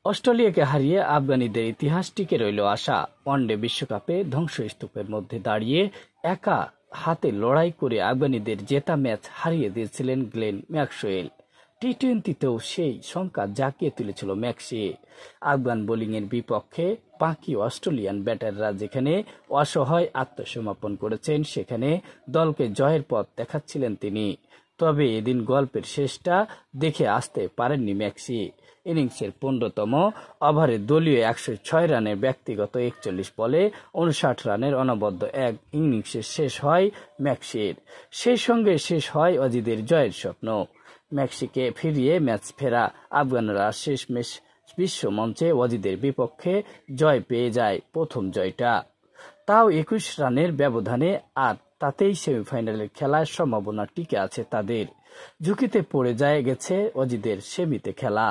অস্ট্রেলিয়াকে হারিয়ে আফগানিদের ইতিহাস টিকে রইল আশা। ওয়ানডে বিশ্বকাপে ধ্বংসস্তূপের মধ্যে দাঁড়িয়ে একা হাতে লড়াই করে আফগানিদের জেতা ম্যাচ হারিয়ে দিয়েছিলেন গ্লেন ম্যাক্সওয়েল। টি-20তেও সেই শঙ্কা জাগিয়ে তুলেছিল ম্যাক্সি। আফগান বোলিংয়ের বিপক্ষে বাকি অস্ট্রেলিয়ান ব্যাটাররা যেখানে অসহায় আত্মসমর্পণ করেছেন, সেখানে দলকে জয়ের পথ দেখাচ্ছিলেন তিনি। তবে এদিন গল্পের শেষটা দেখে আসতে পারেননি ম্যাক্সি। ইনিংসের 15তম ওভারে দলীয় 106 রানের ব্যক্তিগত 41 বলে 59 রানের অনবদ্য এক ইনিংসে শেষ হয় ম্যাক্সির। সেই সঙ্গে শেষ হয় অজিদের জয়ের স্বপ্ন। ম্যাক্সিকে ফিরিয়ে ম্যাচ ফেরা আফগানরা শেষমেশ বিশ্ব মঞ্চে অজিদের বিপক্ষে জয় পেয়ে যায়, প্রথম জয়টা, তাও 21 রানের ব্যবধানে। আর তাতেই সেমিফাইনালের খেলার সম্ভাবনা টিকে আছে তাদের। ঝুঁকিতে পড়ে গেছে অজিদের সেমিতে খেলা।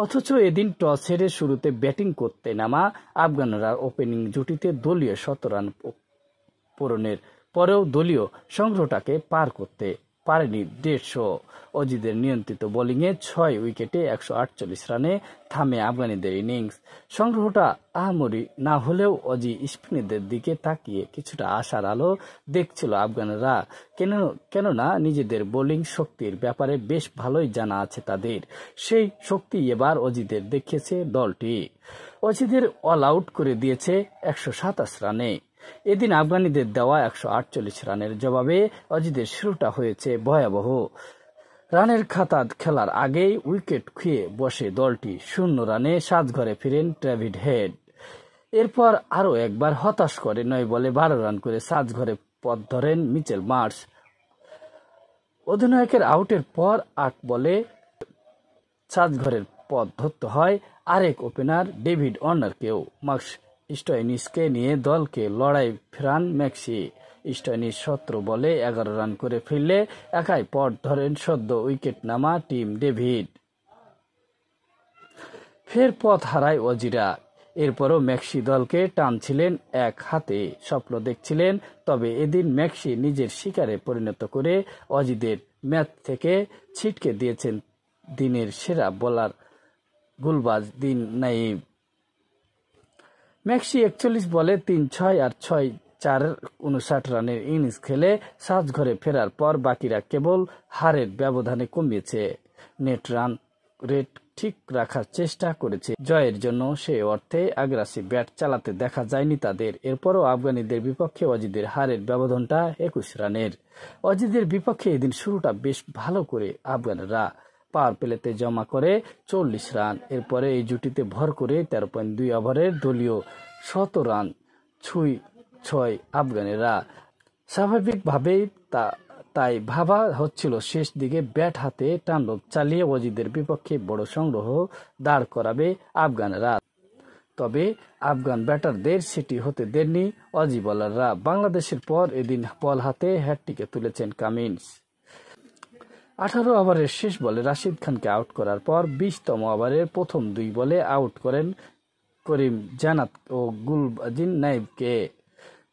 অথচ এদিন টস হেরে শুরুতে ব্যাটিং করতে নামা আফগানরা ওপেনিং জুটিতে দলীয় 17 রান পূরণের পরেও দলীয় সংগ্রহটাকে পার করতে পারেনি 150। অজিদের নিয়ন্ত্রিত বোলিংয়ে 6 উইকেটে 148 রানে থামে আফগানিদের ইনিংস। সংগ্রহটা আহামরি না হলেও অজি স্পিনারদের দিকে তাকিয়ে কিছুটা আশার আলো দেখছিল আফগানরা। কেননা নিজেদের বোলিং শক্তির ব্যাপারে বেশ ভালোই জানা আছে তাদের। সেই শক্তি এবার অজিদের দেখিয়েছে দলটি। অজিদের অল আউট করে দিয়েছে 127 রানে। এদিন আফগানিদের দেওয়া 148 রানের জবাবে অজিদের শুরুটা হয়েছে ভয়াবহ। রানের খাতা খেলার আগেই উইকেট খুঁয়ে বসে দলটি। 0 রানে সাজঘরে ফিরেন ট্রেভিড হেড। এরপর আরও একবার হতাশ করে 9 বলে 12 রান করে সাজঘরে পথ ধরেন মিচেল মার্শ। অধিনায়কের আউটের পর 8 বলে সাজঘরের পথ ধরতে হয় আরেক ওপেনার ডেভিড ওয়ার্নারকেও। মার্শ স্টোয়নিসকে নিয়ে দলকে লড়াই ফেরান ম্যাক্সি। স্টোয়নিস 17 বলে 11 রান করে ফিরলে একাই পথ ধরেন সদ্য উইকেট নামা টিম ডেভিড। ফের পথ হারায় অজিরা। এরপরও ম্যাক্সি দলকে টানছিলেন এক হাতে, স্বপ্ন দেখছিলেন। তবে এদিন ম্যাক্সি নিজের শিকারে পরিণত করে অজিদের ম্যাচ থেকে ছিটকে দিয়েছেন দিনের সেরা বোলার গুলবাজ দিন নাইম। ম্যাক্সি 41 বলে 3-6 আর 6-4 59 রানের ইনিংস খেলে সাজঘরে ফেরার পর বাকিরা কেবল হারের ব্যবধানে কমিয়েছে। নেট রান রেট ঠিক রাখার চেষ্টা করেছে জয়ের জন্য। সে অর্থে আগ্রাসী ব্যাট চালাতে দেখা যায়নি তাদের। এরপরও আফগানিদের বিপক্ষে অজিদের হারের ব্যবধানটা 21 রানের। অজিদের বিপক্ষে এদিন শুরুটা বেশ ভালো করে আফগানরা পাওয়ার প্লেতে জমা করে 40 রান। এরপরে এই জুটিতে ভর করে 13.2 ওভারের দলীয় 100 রান ছয় আফগানেরা। স্বাভাবিকভাবেই তাই ভাবা হচ্ছিল শেষ দিকে ব্যাট হাতে তাণ্ডব চালিয়ে অজিদের বিপক্ষে বড় সংগ্রহ দাঁড় করাবে আফগানরা। তবে আফগান ব্যাটারদের সেটি হতে দেননি অজি বোলাররা। বাংলাদেশের পর এদিন বল হাতে হ্যাটট্রিকে তুলেছেন কামিন্স। 18 ওভারের শেষ বলে রাশিদ খানকে আউট করার পর 20তম ওভারের প্রথম 2 বলে আউট করেন করিম জান্নাত ও গুলবাদিন নাইবকে।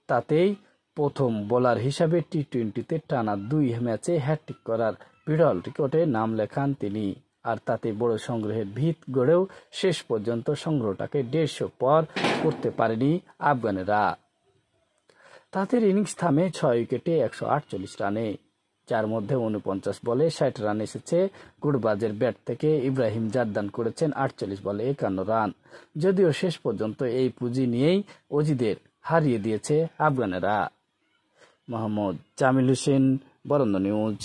তাতেই প্রথম বোলার হিসাবে টি-20তে টানা 2 ম্যাচে হ্যাটট্রিক করার বিরল রেকর্ডে নাম লেখান তিনি। আর তাতে বড় সংগ্রহের ভিত গড়েও শেষ পর্যন্ত সংগ্রহটাকে 150 পার করতে পারেনি আফগানেরা। তাদের ইনিংস থামে 6 উইকেটে 148 রানে, যার মধ্যে 49 বলে 60 রান এসেছে গুরবাজের ব্যাট থেকে। ইব্রাহিম জারদান করেছেন 48 বলে 51 রান। যদিও শেষ পর্যন্ত এই পুঁজি নিয়েই অজিদের হারিয়ে দিয়েছে আফগানেরা। মোহাম্মদ জামিল হোসেন, বরেন্দ্র নিউজ।